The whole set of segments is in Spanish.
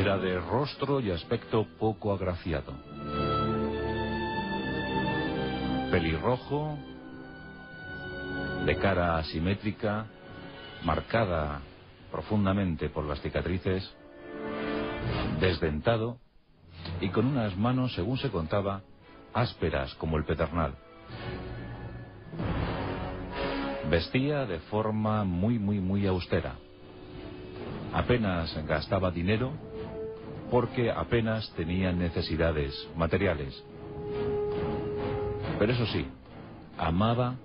Era de rostro y aspecto poco agraciado. Pelirrojo, de cara asimétrica, marcada profundamente por las cicatrices, desdentado y con unas manos, según se contaba, ásperas como el pedernal. Vestía de forma muy austera. Apenas gastaba dinero porque apenas tenía necesidades materiales. Pero eso sí, amaba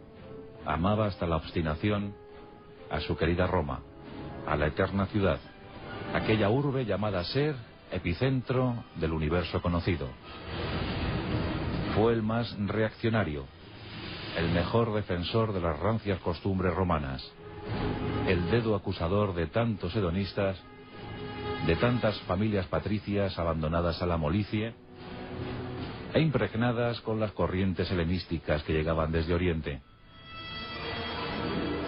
hasta la obstinación a su querida Roma, a la eterna ciudad, aquella urbe llamada a ser epicentro del universo conocido. Fue el más reaccionario, el mejor defensor de las rancias costumbres romanas, el dedo acusador de tantos hedonistas, de tantas familias patricias abandonadas a la molicie e impregnadas con las corrientes helenísticas que llegaban desde Oriente.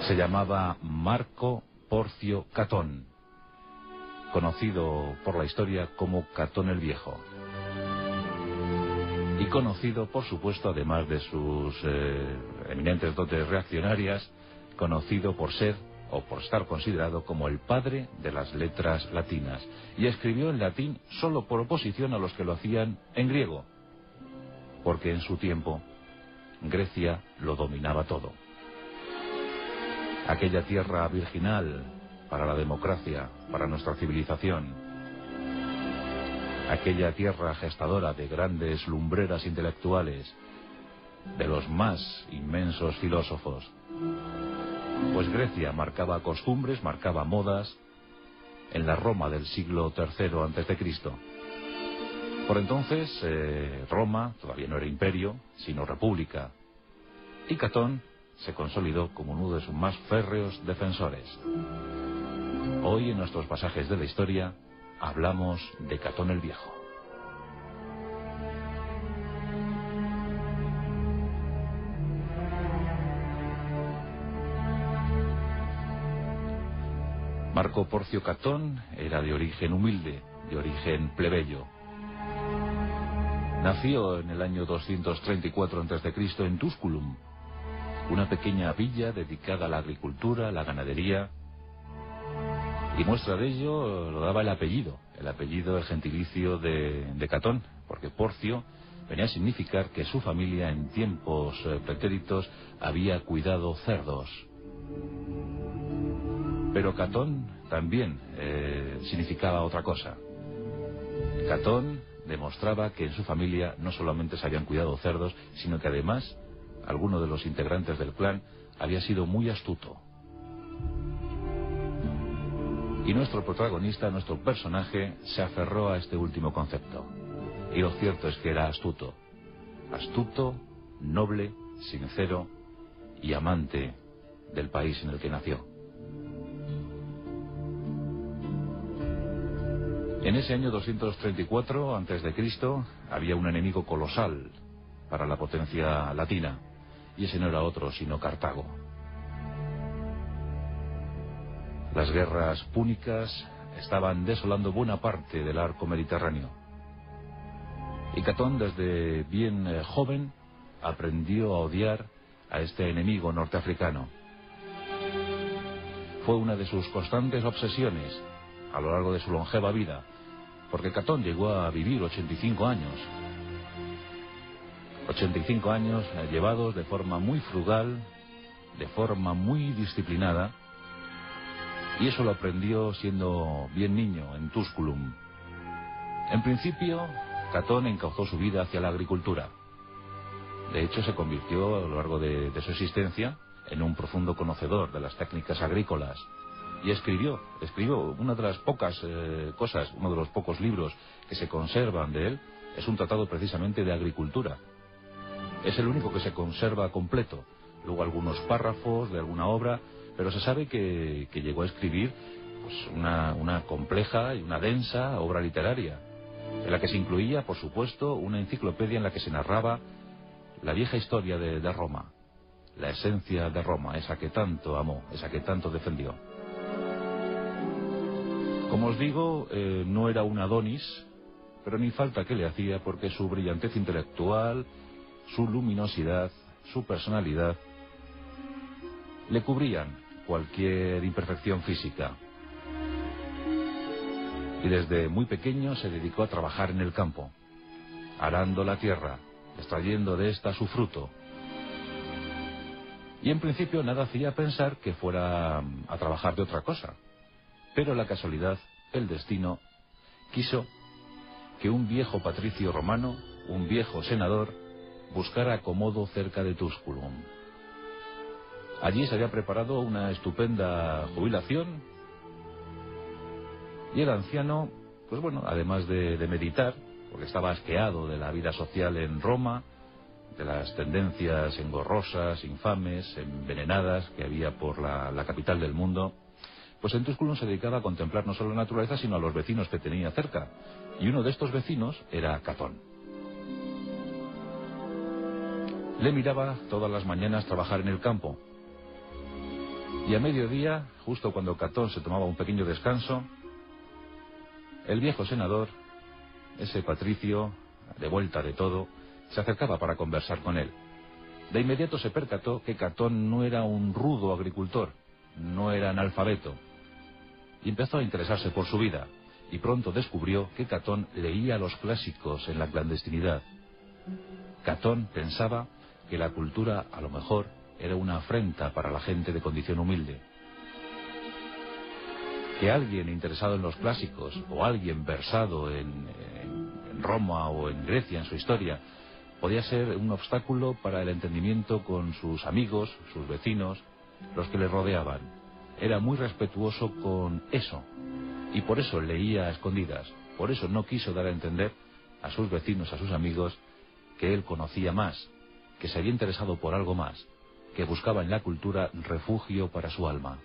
Se llamaba Marco Porcio Catón, conocido por la historia como Catón el Viejo. Y conocido, por supuesto, además de sus eminentes dotes reaccionarias, conocido por ser, o por estar considerado como el padre de las letras latinas. Y escribió en latín solo por oposición a los que lo hacían en griego, porque en su tiempo Grecia lo dominaba todo. Aquella tierra virginal para la democracia, para nuestra civilización, aquella tierra gestadora de grandes lumbreras intelectuales, de los más inmensos filósofos. Pues Grecia marcaba costumbres, marcaba modas en la Roma del siglo III a.C. Por entonces Roma todavía no era imperio, sino república, y Catón se consolidó como uno de sus más férreos defensores. Hoy en nuestros pasajes de la historia hablamos de Catón el Viejo. Marco Porcio Catón era de origen humilde, de origen plebeyo. Nació en el año 234 a.C. en Tusculum, una pequeña villa dedicada a la agricultura, a la ganadería, y muestra de ello lo daba el apellido el gentilicio de Catón, porque Porcio venía a significar que su familia en tiempos pretéritos había cuidado cerdos. Pero Catón también significaba otra cosa. Catón demostraba que en su familia no solamente se habían cuidado cerdos, sino que además alguno de los integrantes del clan había sido muy astuto. Y nuestro protagonista, nuestro personaje, se aferró a este último concepto. Y lo cierto es que era astuto. Astuto, noble, sincero y amante del país en el que nació. En ese año 234 a.C. había un enemigo colosal para la potencia latina, y ese no era otro sino Cartago. Las guerras púnicas estaban desolando buena parte del arco mediterráneo. Y Catón, desde bien joven, aprendió a odiar a este enemigo norteafricano. Fue una de sus constantes obsesiones a lo largo de su longeva vida, porque Catón llegó a vivir 85 años. 85 años llevados de forma muy frugal, de forma muy disciplinada, y eso lo aprendió siendo bien niño en Tusculum. En principio, Catón encauzó su vida hacia la agricultura. De hecho, se convirtió a lo largo de su existencia en un profundo conocedor de las técnicas agrícolas. Y escribió una de las pocas cosas, uno de los pocos libros que se conservan de él, es un tratado precisamente de agricultura. Es el único que se conserva completo. Luego algunos párrafos de alguna obra, pero se sabe que llegó a escribir pues, una compleja y una densa obra literaria, en la que se incluía, por supuesto, una enciclopedia en la que se narraba la vieja historia de Roma, la esencia de Roma, esa que tanto amó, esa que tanto defendió. Como os digo, no era un Adonis, pero ni falta que le hacía, porque su brillantez intelectual, su luminosidad, su personalidad, le cubrían cualquier imperfección física. Y desde muy pequeño se dedicó a trabajar en el campo, arando la tierra, extrayendo de esta su fruto. Y en principio nada hacía pensar que fuera a trabajar de otra cosa. Pero la casualidad, el destino, quiso que un viejo patricio romano, un viejo senador, buscara acomodo cerca de Tusculum. Allí se había preparado una estupenda jubilación y el anciano, pues bueno, además de meditar, porque estaba asqueado de la vida social en Roma, de las tendencias engorrosas, infames, envenenadas que había por la capital del mundo, pues en Tusculum se dedicaba a contemplar no solo la naturaleza, sino a los vecinos que tenía cerca. Y uno de estos vecinos era Catón. Le miraba todas las mañanas trabajar en el campo. Y a mediodía, justo cuando Catón se tomaba un pequeño descanso, el viejo senador, ese patricio, de vuelta de todo, se acercaba para conversar con él. De inmediato se percató que Catón no era un rudo agricultor, no era analfabeto, y empezó a interesarse por su vida, y pronto descubrió que Catón leía los clásicos en la clandestinidad. Catón pensaba que la cultura, a lo mejor, era una afrenta para la gente de condición humilde. Que alguien interesado en los clásicos, o alguien versado en Roma o en Grecia, en su historia, podía ser un obstáculo para el entendimiento con sus amigos, sus vecinos, los que le rodeaban. Era muy respetuoso con eso, y por eso leía a escondidas, por eso no quiso dar a entender a sus vecinos, a sus amigos, que él conocía más, que se había interesado por algo más, que buscaba en la cultura refugio para su alma.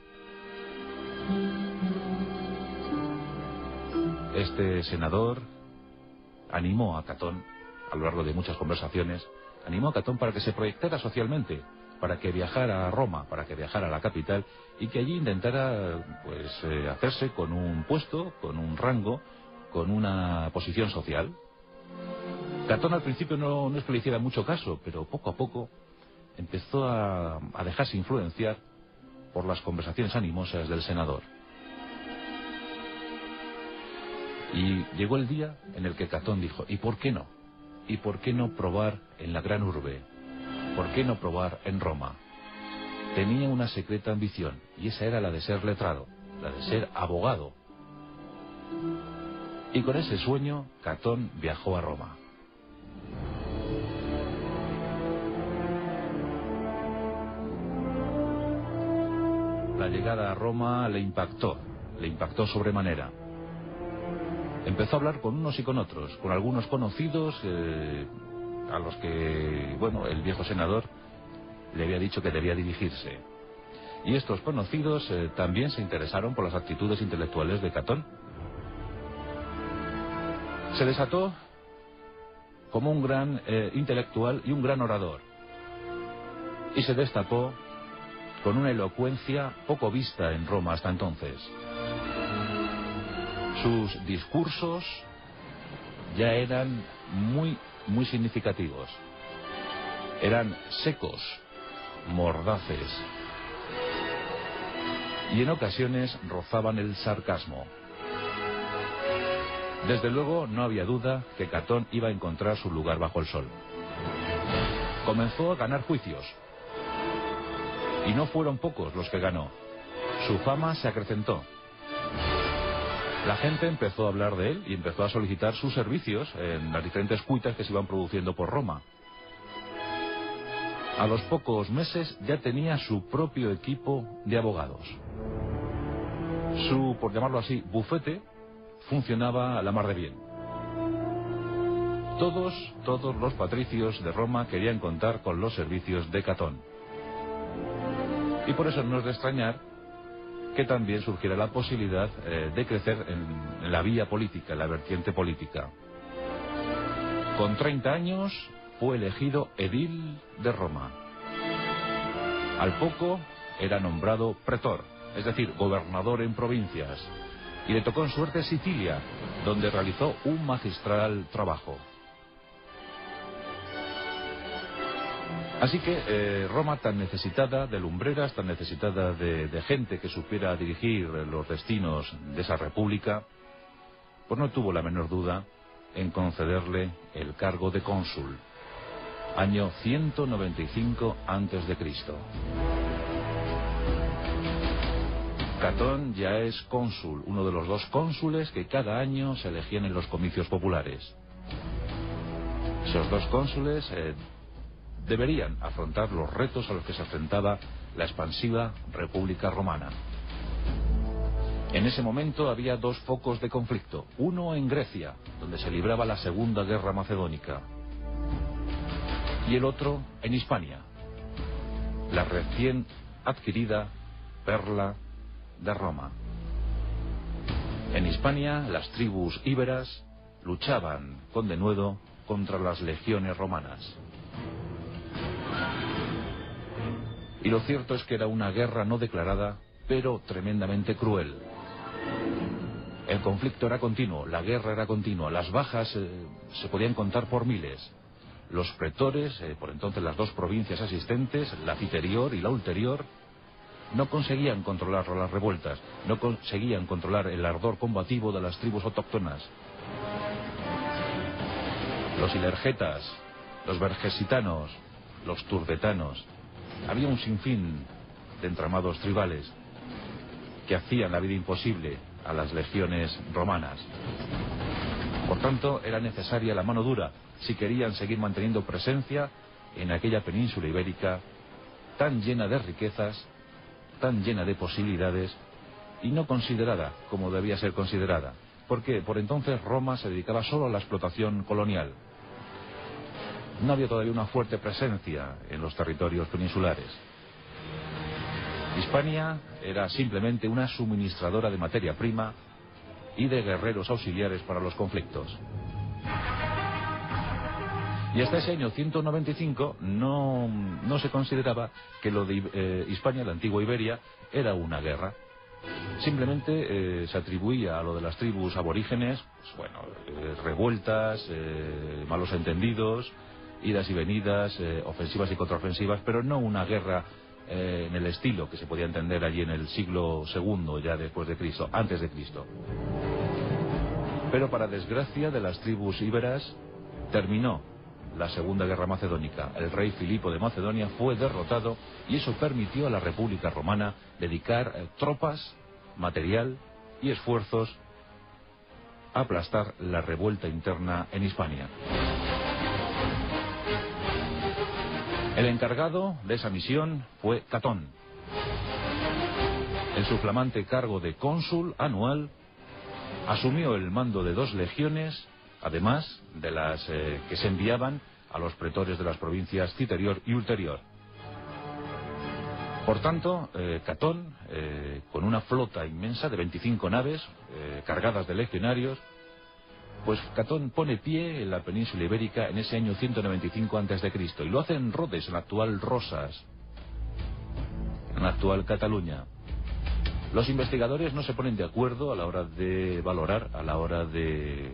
Este senador animó a Catón, a lo largo de muchas conversaciones, animó a Catón para que se proyectara socialmente, para que viajara a Roma, para que viajara a la capital y que allí intentara pues hacerse con un puesto, con un rango, con una posición social. Catón al principio no es que le hiciera mucho caso, pero poco a poco empezó a dejarse influenciar por las conversaciones animosas del senador. Y llegó el día en el que Catón dijo, ¿y por qué no? ¿Y por qué no probar en la gran urbe? ¿Por qué no probar en Roma? Tenía una secreta ambición, y esa era la de ser letrado, la de ser abogado. Y con ese sueño, Catón viajó a Roma. La llegada a Roma le impactó sobremanera. Empezó a hablar con unos y con otros, con algunos conocidos a los que, bueno, el viejo senador le había dicho que debía dirigirse. Y estos conocidos también se interesaron por las actitudes intelectuales de Catón. Se desató como un gran intelectual y un gran orador. Y se destapó con una elocuencia poco vista en Roma hasta entonces. Sus discursos ya eran muy significativos. Eran secos, mordaces, y en ocasiones rozaban el sarcasmo. Desde luego no había duda que Catón iba a encontrar su lugar bajo el sol. Comenzó a ganar juicios, y no fueron pocos los que ganó. Su fama se acrecentó. La gente empezó a hablar de él y empezó a solicitar sus servicios en las diferentes cuitas que se iban produciendo por Roma. A los pocos meses ya tenía su propio equipo de abogados. Su, por llamarlo así, bufete funcionaba a la mar de bien. Todos los patricios de Roma querían contar con los servicios de Catón. Y por eso no es de extrañar que también surgiera la posibilidad de crecer en la vía política, en la vertiente política. Con 30 años fue elegido edil de Roma. Al poco era nombrado pretor, es decir, gobernador en provincias. y le tocó en suerte Sicilia, donde realizó un magistral trabajo. Así que Roma, tan necesitada de lumbreras, tan necesitada de gente que supiera dirigir los destinos de esa república, pues no tuvo la menor duda en concederle el cargo de cónsul, año 195 a.C. Catón ya es cónsul, uno de los 2 cónsules que cada año se elegían en los comicios populares. Esos 2 cónsules deberían afrontar los retos a los que se enfrentaba la expansiva República Romana. En ese momento había 2 focos de conflicto, uno en Grecia, donde se libraba la Segunda Guerra Macedónica, y el otro en Hispania, la recién adquirida perla de Roma. En Hispania, las tribus íberas luchaban con denuedo contra las legiones romanas. Y lo cierto es que era una guerra no declarada, pero tremendamente cruel. El conflicto era continuo, la guerra era continua, las bajas se podían contar por miles. Los pretores, por entonces las 2 provincias asistentes, la citerior y la ulterior, no conseguían controlar las revueltas, no conseguían controlar el ardor combativo de las tribus autóctonas. Los ilergetas, los vergesitanos, los turbetanos, había un sinfín de entramados tribales que hacían la vida imposible a las legiones romanas. Por tanto, era necesaria la mano dura si querían seguir manteniendo presencia en aquella península ibérica tan llena de riquezas, tan llena de posibilidades y no considerada como debía ser considerada, porque por entonces Roma se dedicaba solo a la explotación colonial. No había todavía una fuerte presencia en los territorios peninsulares. Hispania era simplemente una suministradora de materia prima y de guerreros auxiliares para los conflictos. Y hasta ese año 195 no se consideraba que lo de Hispania, la antigua Iberia, era una guerra. Simplemente se atribuía a lo de las tribus aborígenes, pues bueno, revueltas, malos entendidos, idas y venidas, ofensivas y contraofensivas, pero no una guerra en el estilo que se podía entender allí en el siglo II ya después de Cristo, antes de Cristo. Pero para desgracia de las tribus íberas, terminó la Segunda Guerra Macedónica. El rey Filipo de Macedonia fue derrotado y eso permitió a la República Romana dedicar tropas, material y esfuerzos a aplastar la revuelta interna en Hispania. El encargado de esa misión fue Catón. En su flamante cargo de cónsul anual, asumió el mando de 2 legiones, además de las que se enviaban a los pretores de las provincias citerior y ulterior. Por tanto, Catón, con una flota inmensa de 25 naves cargadas de legionarios, pues Catón pone pie en la península ibérica en ese año 195 a.C. y lo hace en Rodes, en la actual Rosas, en la actual Cataluña. Los investigadores no se ponen de acuerdo a la hora de valorar, a la hora de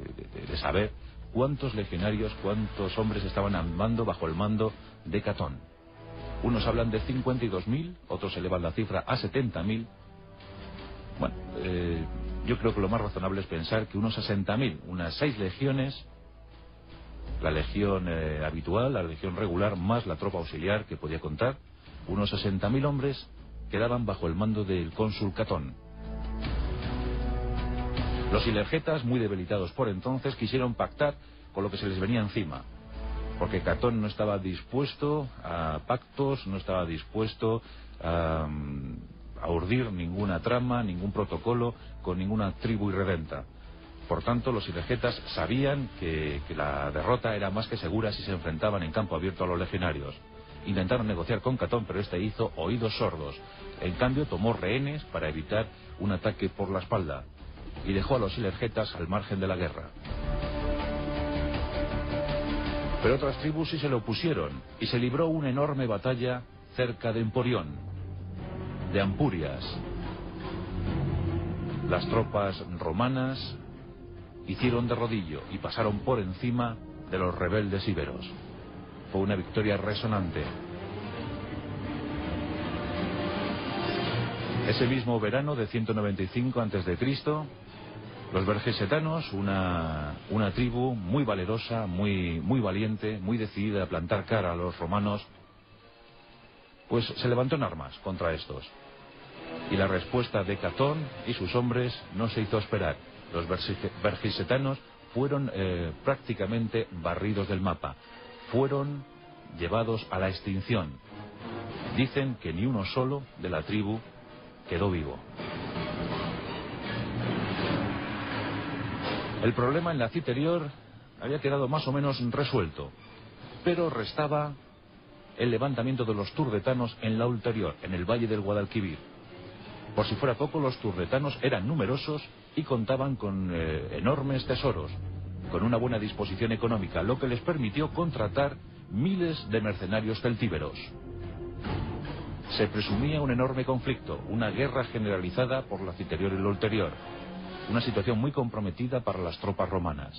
saber cuántos legionarios, cuántos hombres estaban bajo el mando de Catón. Unos hablan de 52.000, otros elevan la cifra a 70.000. Bueno, yo creo que lo más razonable es pensar que unos 60.000, unas 6 legiones, la legión habitual, la legión regular, más la tropa auxiliar que podía contar, unos 60.000 hombres quedaban bajo el mando del cónsul Catón. Los ilergetas, muy debilitados por entonces, quisieron pactar con lo que se les venía encima, porque Catón no estaba dispuesto a pactos, no estaba dispuesto a urdir ninguna trama, ningún protocolo con ninguna tribu irredenta. Por tanto, los ilergetas sabían que la derrota era más que segura si se enfrentaban en campo abierto a los legionarios. Intentaron negociar con Catón, pero este hizo oídos sordos. En cambio, tomó rehenes para evitar un ataque por la espalda y dejó a los ilergetas al margen de la guerra. Pero otras tribus sí se le opusieron y se libró una enorme batalla cerca de Emporión, de Ampurias. Las tropas romanas hicieron de rodillo y pasaron por encima de los rebeldes íberos. Fue una victoria resonante. Ese mismo verano de 195 a.C., los vergisetanos, una tribu muy valerosa, muy valiente, muy decidida a plantar cara a los romanos, pues se levantó en armas contra estos. Y la respuesta de Catón y sus hombres no se hizo esperar. Los vergisetanos fueron prácticamente barridos del mapa. Fueron llevados a la extinción. Dicen que ni uno solo de la tribu quedó vivo. El problema en la Citerior había quedado más o menos resuelto, pero restaba el levantamiento de los turdetanos en la ulterior, en el valle del Guadalquivir. Por si fuera poco, los turdetanos eran numerosos y contaban con enormes tesoros, con una buena disposición económica, lo que les permitió contratar miles de mercenarios celtíberos. Se presumía un enorme conflicto, una guerra generalizada por la Citerior y la ulterior, una situación muy comprometida para las tropas romanas.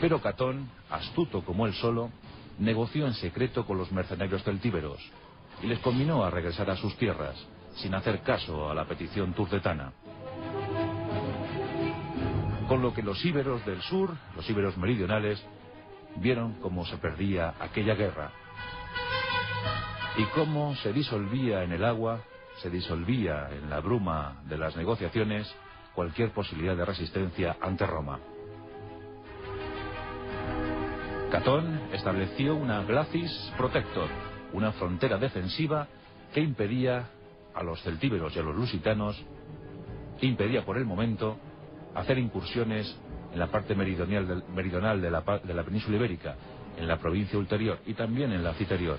Pero Catón, astuto como él solo, negoció en secreto con los mercenarios celtíberos y les conminó a regresar a sus tierras, sin hacer caso a la petición turdetana. Con lo que los íberos del sur, los íberos meridionales, vieron cómo se perdía aquella guerra y cómo se disolvía en el agua, se disolvía en la bruma de las negociaciones cualquier posibilidad de resistencia ante Roma. Catón estableció una glacis protector, una frontera defensiva que impedía a los celtíberos y a los lusitanos, impedía por el momento hacer incursiones en la parte meridional de la península ibérica, en la provincia ulterior y también en la Citerior.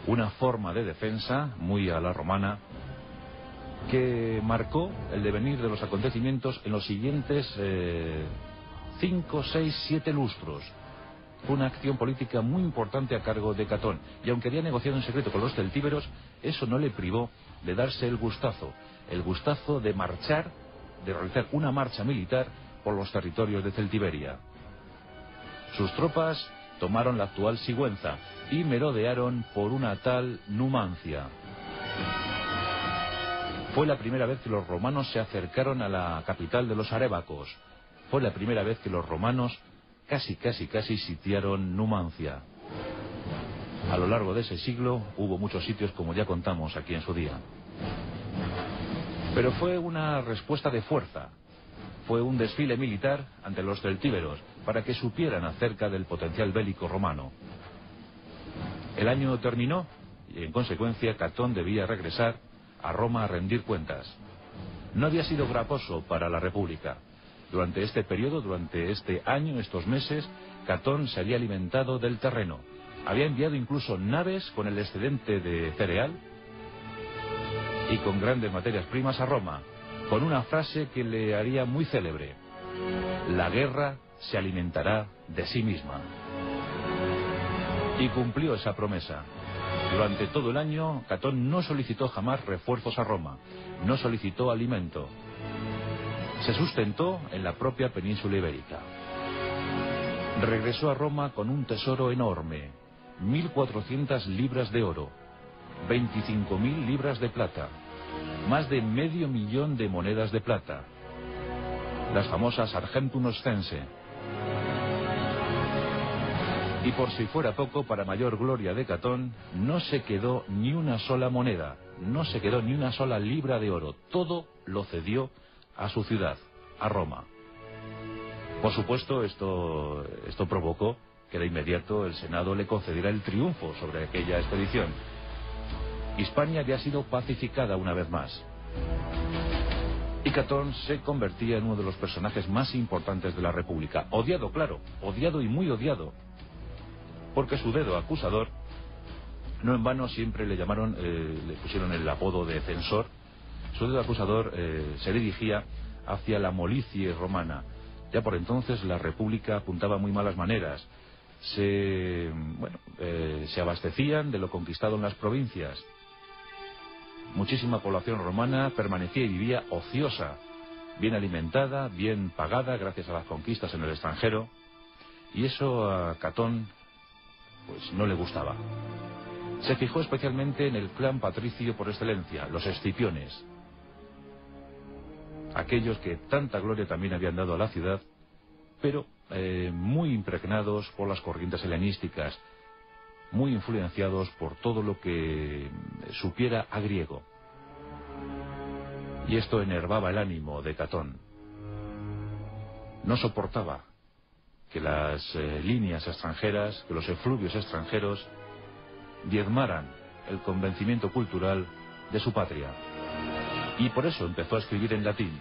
Una forma de defensa muy a la romana que marcó el devenir de los acontecimientos en los siguientes 5, 6, 7 lustros. Fue una acción política muy importante a cargo de Catón, y aunque había negociado en secreto con los celtíberos, eso no le privó de darse el gustazo de marchar, de realizar una marcha militar por los territorios de Celtiberia. Sus tropas tomaron la actual Sigüenza y merodearon por una tal Numancia. Fue la primera vez que los romanos se acercaron a la capital de los arébacos. Fue la primera vez que los romanos casi sitiaron Numancia. A lo largo de ese siglo hubo muchos sitios, como ya contamos aquí en su día. Pero fue una respuesta de fuerza. Fue un desfile militar ante los celtíberos para que supieran acerca del potencial bélico romano. El año terminó y en consecuencia Catón debía regresar a Roma a rendir cuentas. No había sido gravoso para la República. Durante este periodo, durante este año, estos meses, Catón se había alimentado del terreno. Había enviado incluso naves con el excedente de cereal y con grandes materias primas a Roma, con una frase que le haría muy célebre: la guerra se alimentará de sí misma. Y cumplió esa promesa. Durante todo el año, Catón no solicitó jamás refuerzos a Roma, no solicitó alimento. Se sustentó en la propia península ibérica. Regresó a Roma con un tesoro enorme: 1.400 libras de oro, 25.000 libras de plata, más de 500.000 de monedas de plata, las famosas argentum oscense. Y por si fuera poco, para mayor gloria de Catón, no se quedó ni una sola moneda, no se quedó ni una sola libra de oro. Todo lo cedió a su ciudad, a Roma. Por supuesto, esto provocó que de inmediato el Senado le concediera el triunfo sobre aquella expedición. Hispania había sido pacificada una vez más. Y Catón se convertía en uno de los personajes más importantes de la República. Odiado, claro, odiado y muy odiado. Porque su dedo acusador, no en vano siempre le llamaron, le pusieron el apodo de censor. Su dedo acusador se dirigía hacia la molicie romana. Ya por entonces la República apuntaba muy malas maneras. Se abastecían de lo conquistado en las provincias. muchísima población romana permanecía y vivía ociosa, bien alimentada, bien pagada gracias a las conquistas en el extranjero, y eso a Catón pues no le gustaba. Se fijó especialmente en el clan patricio por excelencia, los Escipiones, aquellos que tanta gloria también habían dado a la ciudad, pero muy impregnados por las corrientes helenísticas, muy influenciados por todo lo que supiera a griego. Y esto enervaba el ánimo de Catón. No soportaba que las líneas extranjeras, que los efluvios extranjeros diezmaran el convencimiento cultural de su patria. Y por eso empezó a escribir en latín,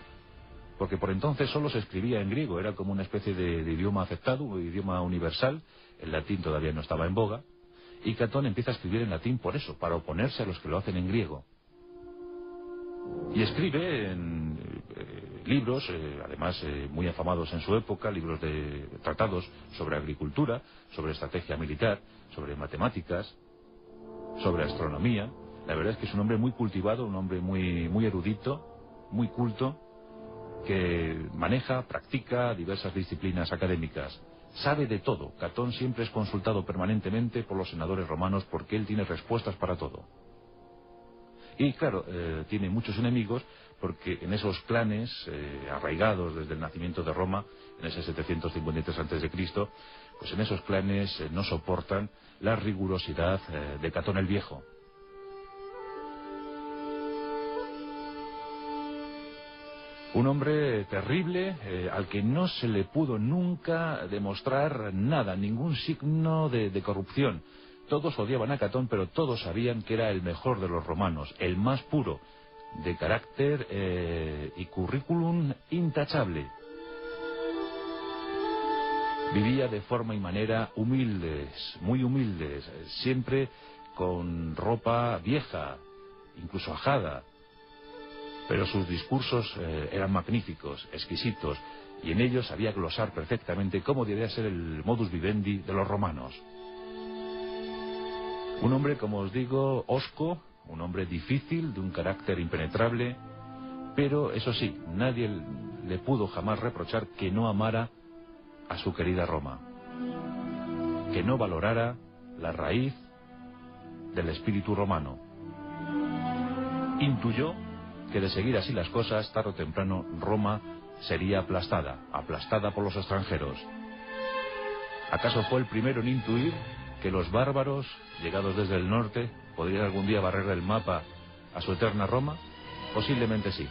porque por entonces solo se escribía en griego, era como una especie de idioma aceptado, un idioma universal. El latín todavía no estaba en boga, y Catón empieza a escribir en latín por eso, para oponerse a los que lo hacen en griego. Y escribe en libros, además muy afamados en su época, libros de tratados sobre agricultura, sobre estrategia militar, sobre matemáticas, sobre astronomía. La verdad es que es un hombre muy cultivado, un hombre muy erudito, muy culto, que maneja, practica diversas disciplinas académicas. Sabe de todo. Catón siempre es consultado permanentemente por los senadores romanos porque él tiene respuestas para todo. Y claro, tiene muchos enemigos porque en esos clanes arraigados desde el nacimiento de Roma, en ese 753 a.C., pues en esos clanes no soportan la rigurosidad de Catón el Viejo. Un hombre terrible, al que no se le pudo nunca demostrar nada, ningún signo de corrupción. Todos odiaban a Catón, pero todos sabían que era el mejor de los romanos, el más puro, de carácter y currículum intachable. Vivía de forma y manera humildes, muy humildes, siempre con ropa vieja, incluso ajada. Pero sus discursos eran magníficos, exquisitos, y en ellos sabía glosar perfectamente cómo debía ser el modus vivendi de los romanos. Un hombre, como os digo, hosco, un hombre difícil, de un carácter impenetrable, pero eso sí, nadie le pudo jamás reprochar que no amara a su querida Roma, que no valorara la raíz del espíritu romano. Intuyó que de seguir así las cosas, tarde o temprano Roma sería aplastada por los extranjeros. ¿Acaso fue el primero en intuir que los bárbaros, llegados desde el norte, podrían algún día barrer el mapa a su eterna Roma? Posiblemente sí.